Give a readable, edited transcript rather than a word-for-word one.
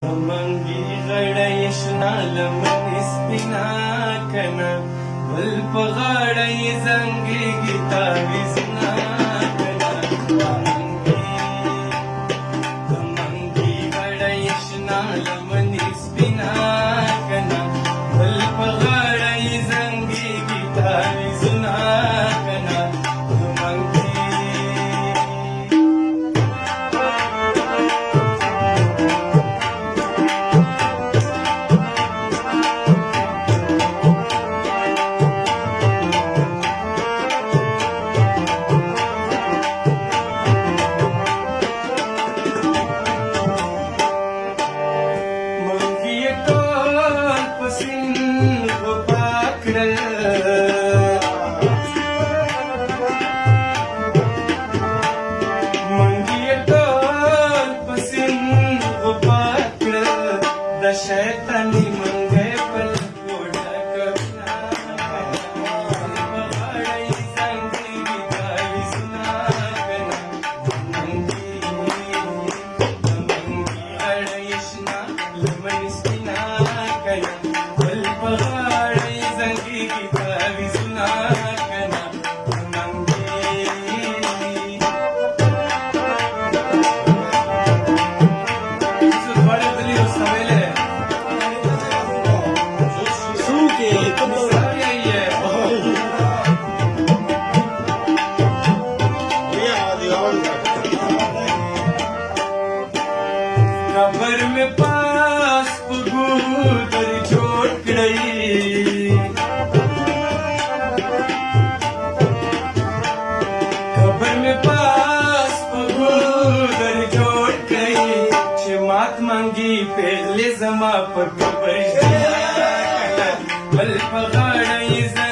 منګي غړې شنا لمن سپینا کنا ول په غړې زنګي گیتا وسنا کنا منګي غړې شنا لمن سپینا کنا ول په غړې زنګي گیتا وسنا کنا शैतानी मंगे पल कोड़ा कबना पहाड़ी संगी गाई सुना कना मंगी अड़यशना लमन स्पिना कना पल पहाड़ी संगी गाई सुना कना कबर में पास गुदर छोड़ गई कबर में पास गुदर छोड़ गई क्षमात मांगी पहले जमा पर कबर बल पगाड़